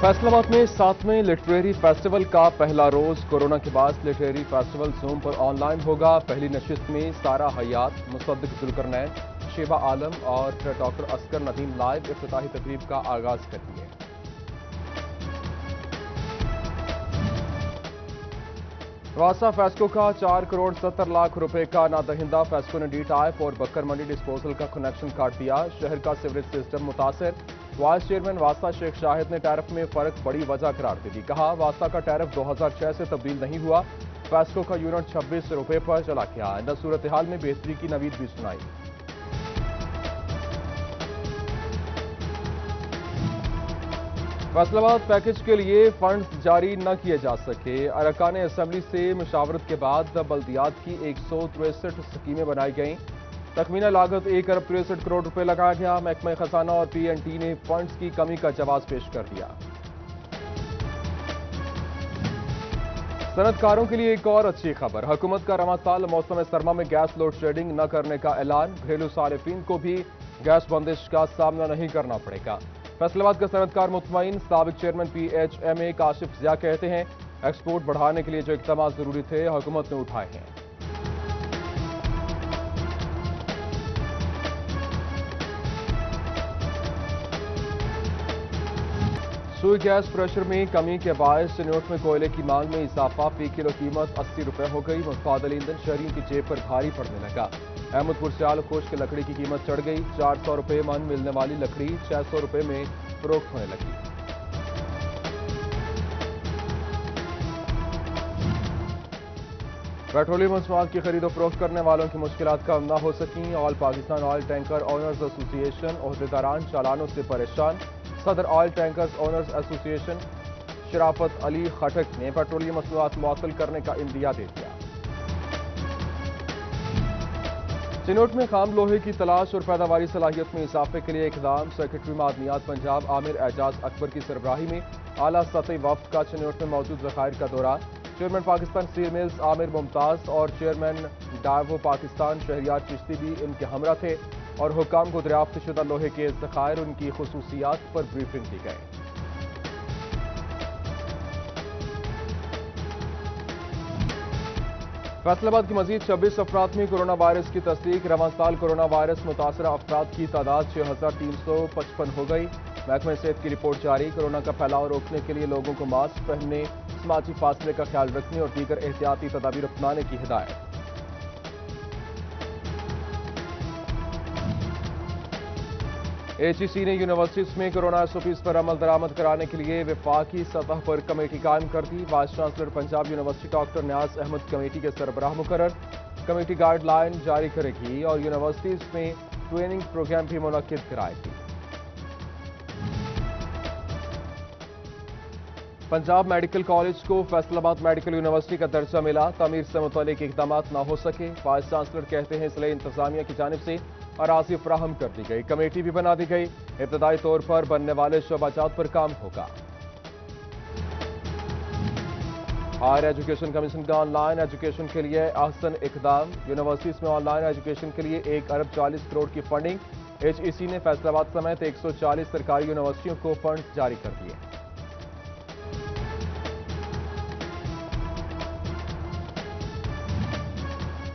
फैसलाबाद में 7वें literary festival का पहला रोज कोरोना के बाद लिटरेरी फेस्टिवल ज़ूम पर ऑनलाइन होगा। पहली नशिस्त में सारा हयात, मुसद्दिक जुल्करनैन, शेबा आलम और डॉक्टर असगर नदीम लाइव इफ्तिताही तकरीब का आगाज करेंगे। वासा फेस्को का 4 करोड़ 70 लाख रुपए का नादहिंदा। फेस्को ने डी टाइप और बक्कर मंडी डिस्पोजल का कनेक्शन काट दिया। शहर का सीवरेज सिस्टम मुतासर। वाइस चेयरमैन वासा शेख शाहिद ने टैरिफ में फर्क बड़ी वजह करार दे दी। कहा, वासा का टैरिफ 2006 से तब्दील नहीं हुआ। फेस्को का यूनिट 26 रुपए पर चला गया। न सूरत हाल में बेहतरी की नवीद भी सुनाई। फैसलाबाद पैकेज के लिए फंड्स जारी न किए जा सके। अरकान असम्बली से मुशावरत के बाद बल्दियात की 163 स्कीमें बनाई गईं। तखमीना लागत 1 अरब 63 करोड़ रुपए लगाया गया। महकमा खजाना और PNT ने फंड्स की कमी का जवाब पेश कर दिया। सनतकारों के लिए एक और अच्छी खबर। हुकूमत का रवां साल मौसम सरमा में गैस लोड शेडिंग न करने का ऐलान। घरेलू सारिफीन को भी गैस बंदिश का सामना नहीं करना पड़ेगा। फैसलाबाद का सनतकार मुतमईन। साबिक चेयरमैन PHMA काशिफ ज़िया कहते हैं, एक्सपोर्ट बढ़ाने के लिए जो इक़दाम जरूरी थे हुकूमत ने उठाए हैं। सुई गैस प्रेशर में कमी के बायस चिन्नौट में कोयले की मांग में इजाफा। फी किलो कीमत 80 रुपए हो गई। मुतबादल ईंधन शहरियों की जेब पर भारी पड़ने लगा। अहमदपुर से आल खुश्क लकड़ी की कीमत चढ़ गई। 400 रुपए मन मिलने वाली लकड़ी 600 रुपए में फरोख्त होने लगी। पेट्रोलियम मसनूआत की खरीदो फरोख्त करने वालों की मुश्किलात कम न हो सकी। All Pakistan oil tanker owners association ओहदेदारान चालानों से परेशान। सदर ऑयल टैंकर्स ओनर्स एसोसिएशन शराफत अली खटक ने पेट्रोलियम मसनूआत मुअत्तल करने का इंदिया दे दिया। चिन्नौट में खाम लोहे की तलाश और पैदावारी सलाहियत में इजाफे के लिए इक़दाम। सेक्रेटरी मादनियात पंजाब आमिर एजाज अकबर की सरबराही में आला सतही वफ्द का चिन्नौट में मौजूद ज़खायर का दौरा। Chairman Pakistan steel mills Aamir Mumtaz और चेयरमैन डावो पाकिस्तान शहरियार चिश्ती भी इनके हमरा थे और हुक्काम को दरियाफ्त शुदा लोहे के ज़खायर उनकी खुसूसियात पर ब्रीफिंग दी गई। फैसलाबाद की मजीद 26 अफराद में कोरोना वायरस की तस्दीक। रवां साल कोरोना वायरस मुतासरा अफराद की तादाद 6355 हो गई। महकमा सेहत की रिपोर्ट जारी। कोरोना का फैलाव रोकने के लिए लोगों को मास्क पहनने, समाजी फासले का ख्याल रखने और दीगर एहतियाती तदाबीर अपनाने की हिदायत। HEC ने यूनिवर्सिटीज में कोरोना SOPs पर अमल दरामद कराने के लिए विफाकी सतह पर कमेटी कायम कर दी। Vice chancellor Punjab university doctor Niaz Ahmed committee के सरबराह मुकर्रर। कमेटी गाइडलाइन जारी करेगी और यूनिवर्सिटीज में ट्रेनिंग प्रोग्राम भी मुनक्किद कराएगी। पंजाब मेडिकल कॉलेज को फैसलाबाद मेडिकल यूनिवर्सिटी का दर्जा मिला। तामीर से मुतल्लिक इक़दाम न हो सके। वाइस चांसलर कहते हैं, इसलिए इंतजामिया की जानिब से अराजी फराहम कर दी गई। कमेटी भी बना दी गई। इब्तदाई तौर पर बनने वाले शोबाजात पर काम होगा। हायर एजुकेशन कमीशन का ऑनलाइन एजुकेशन के लिए अहसन इक़दाम। यूनिवर्सिटीज में ऑनलाइन एजुकेशन के लिए 1 अरब 40 करोड़ की फंडिंग। HEC ने फैसलाबाद समेत 140 सरकारी यूनिवर्सिटियों को फंड जारी कर दिए।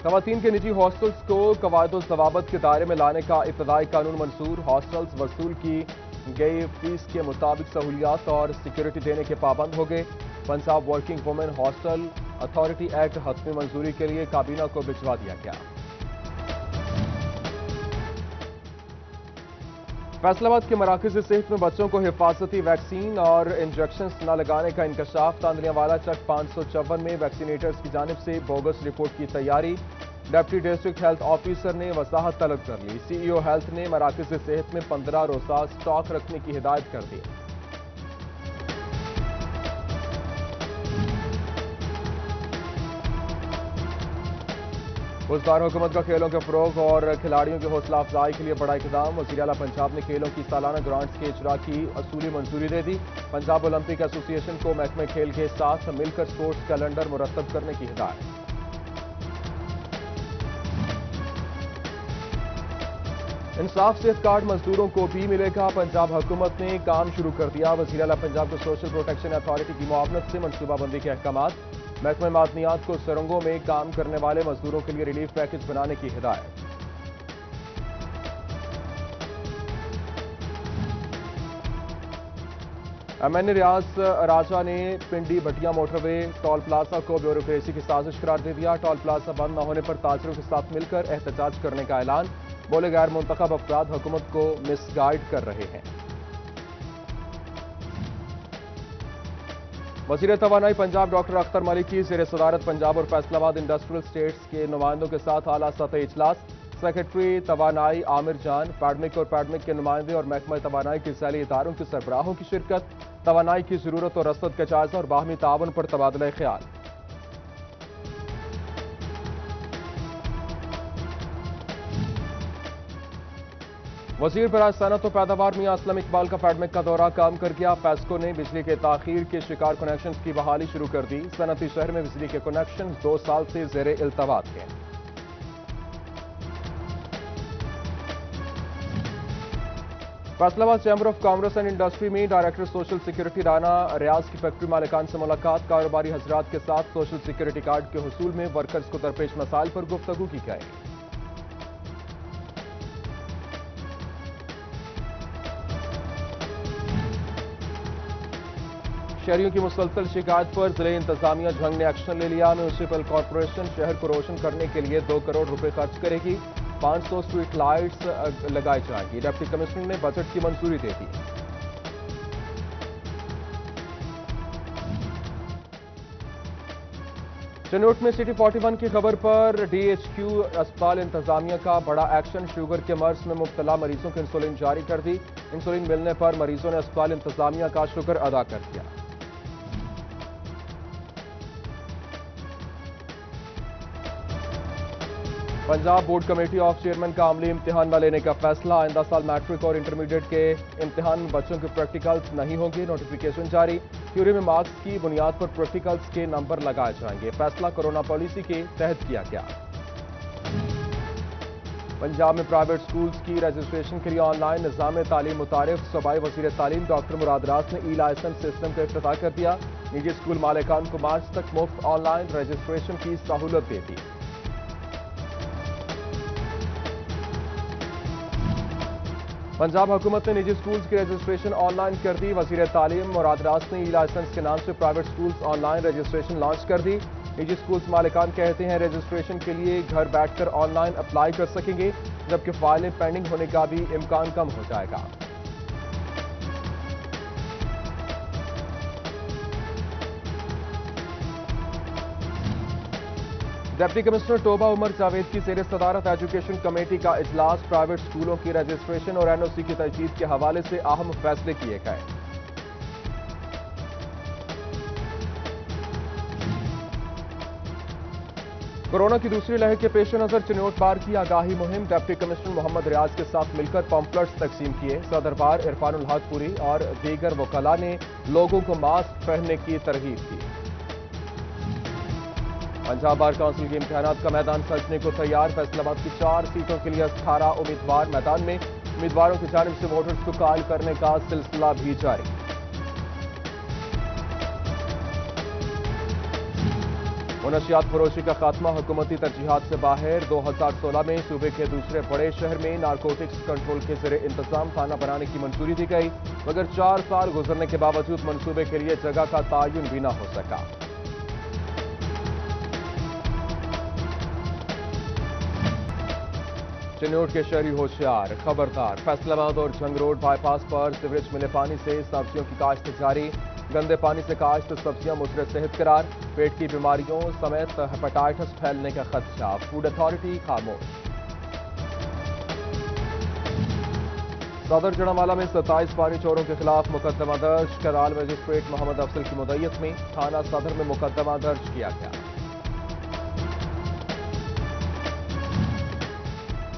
खवातीन के निजी हॉस्टल्स को कवायद ज़वाबत के दायरे में लाने का इब्तदाई कानून मंजूर। हॉस्टल्स वसूल की गई फीस के मुताबिक सहूलियात और सिक्योरिटी देने के पाबंद हो गए। Punjab working women hostel authority act हतमी मंजूरी के लिए काबीना को भिजवा दिया गया। फैसलाबाद के मराकज़ सेहत में बच्चों को हिफाजती वैक्सीन और इंजेक्शन न लगाने का इंकशाफ। तांदलियावाला चक 554 में वैक्सीनेटर्स की जानिब से बोगस रिपोर्ट की तैयारी। डिप्टी डिस्ट्रिक्ट हेल्थ ऑफिसर ने वजाहत तलब कर ली। CEO हेल्थ ने मराकज़ सेहत में 15 रोज़ा स्टॉक रखने की हिदायत कर दी। बुज़दार हुकूमत का खेलों के फ़रोग़ और खिलाड़ियों की हौसला अफजाई के लिए बड़ा इक़दाम। वज़ीर आला पंजाब ने खेलों की सालाना ग्रांट्स के इजरा की असूली मंजूरी दे दी। पंजाब ओलंपिक एसोसिएशन को महकमे खेल के साथ मिलकर स्पोर्ट्स कैलेंडर मुरतब करने की हिदायत। इंसाफ सेहत कार्ड मजदूरों को भी मिलेगा। पंजाब हुकूमत ने काम शुरू कर दिया। वज़ीर आला पंजाब को सोशल प्रोटेक्शन अथॉरिटी की मुआवनत से मनसूबाबंदी के अहकामात। महकमा मादनियात को सुरंगों में काम करने वाले मजदूरों के लिए रिलीफ पैकेज बनाने की हिदायत। MN रियाज राजा ने पिंडी भटिया मोटरवे टोल प्लाजा को ब्यूरोक्रेसी की साजिश करार दे दिया। टोल प्लाजा बंद न होने पर ताजरों के साथ मिलकर एहतजाज करने का ऐलान। बोले गैर मुंतखब अफराद हुकूमत को मिसगाइड कर रहे हैं। वज़ीर तवानाई पंजाब डॉक्टर अख्तर मलिकी ज़ेर सदारत पंजाब और फैसलाबाद इंडस्ट्रियल स्टेट्स के नुमाइंदों के साथ आला सतह इजलास। सेक्रेटरी तवानाई आमिर जान, पैडमिक और पैडमिक के नुमाइंदे और महकमा तवानाई के ज़ैली इदारों के सरबराहों की शिरकत। तवानाई की ज़रूरत और रसद का जायजा और बाहमी ताउन पर तबादला ख्याल। वज़ीर बराए सनअत और पैदावार मियां असलम इकबाल का पैडमिक का दौरा काम कर गया। पैस्को ने बिजली के ताखीर के शिकार कनेक्शन की बहाली शुरू कर दी। सनअती शहर में बिजली के कनेक्शन 2 साल से ज़ेरे इल्तवात हैं। Faisalabad chamber of commerce and industry में डायरेक्टर सोशल सिक्योरिटी राना रियाज की फैक्ट्री मालिकान से मुलाकात। कारोबारी हजरात के साथ सोशल सिक्योरिटी कार्ड के हुसूल में वर्कर्स को दरपेश मसाइल पर गुफ्तगू की गई। शहरियों की मुसलसल शिकायत पर जिले इंतजामिया झंग ने एक्शन ले लिया। म्यूनिसिपल कॉर्पोरेशन शहर को रोशन करने के लिए 2 करोड़ रुपए खर्च करेगी। 500 स्ट्रीट लाइट्स लगाई जाएंगी। डिप्टी कमिश्नर ने बजट की मंजूरी दे दी। चनोट में सिटी 41 की खबर पर DHQ अस्पताल इंतजामिया का बड़ा एक्शन। शुगर के मर्ज में मुब्तला मरीजों को इंसुलिन जारी कर दी। इंसुलिन मिलने पर मरीजों ने अस्पताल इंतजामिया का शुक्र अदा कर दिया। Punjab board committee of chairman का अमली इम्तिहान न लेने का फैसला। आइंदा साल मैट्रिक और इंटरमीडिएट के इम्तिहान में बच्चों के प्रैक्टिकल्स नहीं होंगे। नोटिफिकेशन जारी। थ्योरी में मार्क्स की बुनियाद पर प्रैक्टिकल्स के नंबर लगाए जाएंगे। फैसला कोरोना पॉलिसी के तहत किया गया। पंजाब में प्राइवेट स्कूल्स की रजिस्ट्रेशन के लिए ऑनलाइन निज़ाम तालीम मुतारिफ। सूबाई वज़ीर तालीम डॉक्टर मुराद रास ने ई-लाइसेंस सिस्टम का इफ्तिताह कर दिया। निजी स्कूल मालिकान को मार्च तक मुफ्त ऑनलाइन रजिस्ट्रेशन की सहूलत दे दी। पंजाब हुकूमत ने निजी स्कूल्स की रजिस्ट्रेशन ऑनलाइन कर दी। वज़ीर तालीम मुराद रास ने ई-लाइसेंस के नाम से private schools online registration launch कर दी। निजी स्कूल्स मालिकान कहते हैं रजिस्ट्रेशन के लिए घर बैठकर ऑनलाइन अप्लाई कर सकेंगे, जबकि फाइलें पेंडिंग होने का भी इम्कान कम हो जाएगा। डिप्टी कमिश्नर तोबा उमर जावेद की ज़ेर सदारत एजुकेशन कमेटी का इजलास। प्राइवेट स्कूलों की रजिस्ट्रेशन और NOC की तजदीद के हवाले से अहम फैसले किए गए। कोरोना की दूसरी लहर के पेश नजर चिन्होट बार की आगाही मुहिम। डिप्टी कमिश्नर मोहम्मद रियाज के साथ मिलकर पम्पलेट्स तकसीम किए। सदर बार इरफानुल हक पुरी और दीगर वकला ने लोगों को मास्क पहनने की तरगीब की। पंजाब बार काउंसिल के इम्तिहानात का मैदान सजने को तैयार। फैसलाबाद की 4 सीटों के लिए 18 उम्मीदवार मैदान में। उम्मीदवारों की जानिब से वोटर्स को कॉल करने का सिलसिला भी जारी। मुनशियात फरोशी का खात्मा हुकूमती तरजीहात से बाहर। 2016 में सूबे के दूसरे बड़े शहर में नारकोटिक्स कंट्रोल के ज़रिए इंतजाम थाना बनाने की मंजूरी दी गई, मगर 4 साल गुजरने के बावजूद मंसूबे के लिए जगह का तायुन भी न हो सका। चिन्होट के शहरी होशियार, खबरदार। फैसलाबाद और जंग रोड बाईपास पर सीवरेज मिले पानी से सब्जियों की काश्त जारी। गंदे पानी से काश्त सब्जियां मुजरे सेहत करार। पेट की बीमारियों समेत हेपेटाइटिस फैलने का खदशा। फूड अथॉरिटी खामोश। सदर जड़ावाला में 27 पानी चोरों के खिलाफ मुकदमा दर्ज। कराल मजिस्ट्रेट मोहम्मद अफजल की मुद्दत में थाना सदर में मुकदमा दर्ज किया गया।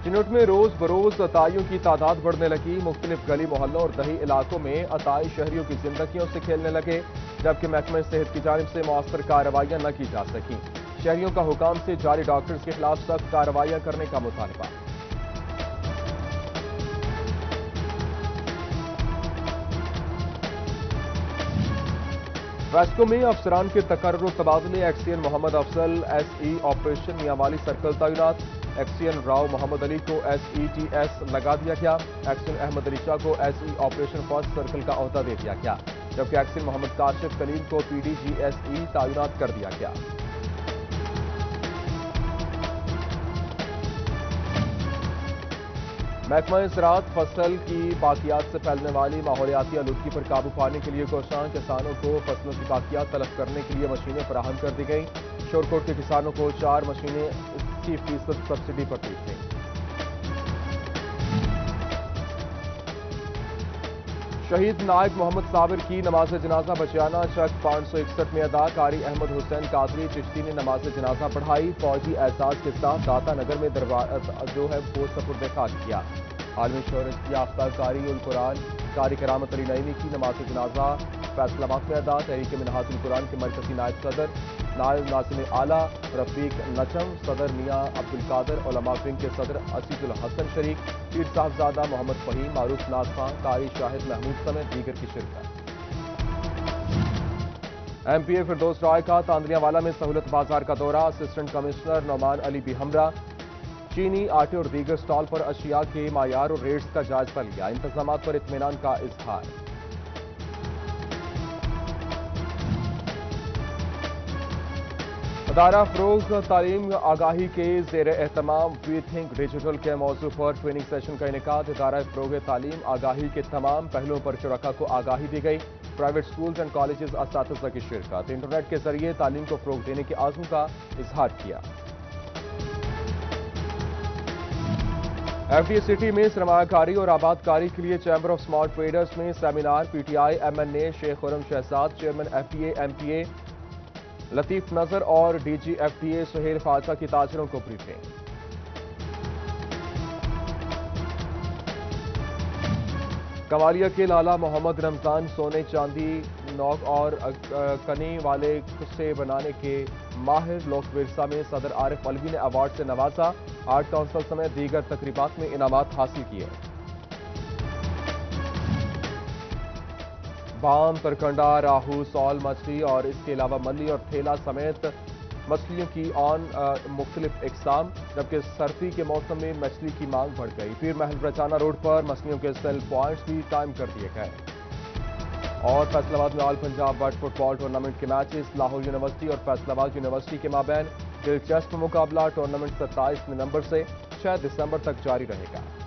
चिन्होट में रोज बरोज अताइयों की तादाद बढ़ने लगी। मुख्तलिफ गली मोहल्लों और दही इलाकों में अताई शहरियों की जिंदगियों से खेलने लगे, जबकि महकमे सेहत की जानिब से मौसर कार्रवाइयां न की जा सकी। शहरियों का हुकाम से जारी डॉक्टर्स के खिलाफ सख्त कार्रवाइयां करने का मुतालबा। ویسکو میں افسران کے تقرر و تبادلے ایکسین محمد افضل ایس ای آپریشن میاں سرکل تعینات ایکسین راؤ محمد علی کو ایس ای ٹی ایس لگا دیا گیا ایکسین احمد علی شاہ کو S E operation first circle کا عہدہ دے دیا گیا جبکہ ایکسین محمد کاشف کلیم کو P D G S E تعینات کر دیا گیا محکمہ زراعت فصل کی باقیات سے پھیلنے والی ماحولیاتی آلودگی پر قابو پانے کے لیے کوشاں کسانوں کو فصلوں کی باقیات تلف کرنے کے لیے مشینیں فراہم کر دی گئیں شورکوٹ کے کسانوں کو 4 مشینیں 80% سبسڈی پر دی گئیں شہید نائک محمد صابر کی نماز جنازہ بچیانہ چک 561 میں ادا قاری احمد حسین قادری چشتی نے نماز جنازہ پڑھائی فوجی اعزاز کے ساتھ داتا نگر میں وہ سپرد خاک کیا عالمی شہرت یافتہ قاری القرآن قاری کرامت علی نعیمی کی نماز جنازہ فیصل آباد میں ادا تحریک منہاج القرآن کے مرکزی نائب صدر نائب ناظم اعلیٰ رفیق نچم صدر میاں عبدالقادر علماء ونگ کے صدر عزیز الحسن شریک پیر صاحبزادہ محمد فہیم معروف ناز خان قاری شاہد محمود سمیت دیگر کی شرکت ایم پی اے فردوس رائے کا تاندلیہ والا میں سہولت بازار کا دورہ اسسٹنٹ کمشنر نعمان علی بھی ہمراہ چینی آٹے اور دیگر سٹال پر اشیاء کے معیار اور ریٹس کا جائزہ لیا انتظامات پر اطمینان کا اظہار ادارہ فروغ تعلیم آگاہی کے زیر اہتمام وی تھنک ڈیجیٹل کے موضوع پر ٹریننگ سیشن کا انعقاد ادارہ فروغ تعلیم آگاہی کے تمام پہلوؤں پر شرکاء کو آگاہی دی گئی پرائیویٹ سکولز اینڈ کالجز اساتذہ کی شرکت انٹرنیٹ کے ذریعے تعلیم کو فروغ دینے کے عزم کا اظہار کیا ایف ڈی اے سٹی میں سرمایہ کاری اور آباد کاری کے لیے چیمبر آف اسمال ٹریڈرز میں seminar P T I M N A Sheikh Khurram Shahzad chairman F D A M P A Latif Nazar اور D G F D A Sohail Khawaja کی تاجروں کو بریفنگ کمالیہ کے لالا محمد رمضان سونے چاندی نوک اور کنی والے قصے بنانے کے ماہر لوک ورثہ میں صدر عارف علوی نے ایوارڈ سے نوازا آرٹ کونسل سمیت دیگر تقریبات میں انعامات حاصل کیے بام ترکنڈا راہو سول مچھلی اور اس کے علاوہ ملی اور تھیلا سمیت مچھلیوں کی مختلف اقسام جبکہ سردی کے موسم میں مچھلی کی مانگ بڑھ گئی پیر محل برچانہ روڈ پر مچھلیوں کے سیل پوائنٹس بھی قائم کر دیے گئے اور فیصل آباد میں آل پنجاب ورلڈ فٹ بال ٹورنامنٹ کے میچز لاہور یونیورسٹی اور فیصل آباد یونیورسٹی کے مابین دلچسپ مقابلہ ٹورنامنٹ 27 نومبر سے 6 دسمبر تک جاری رہے گا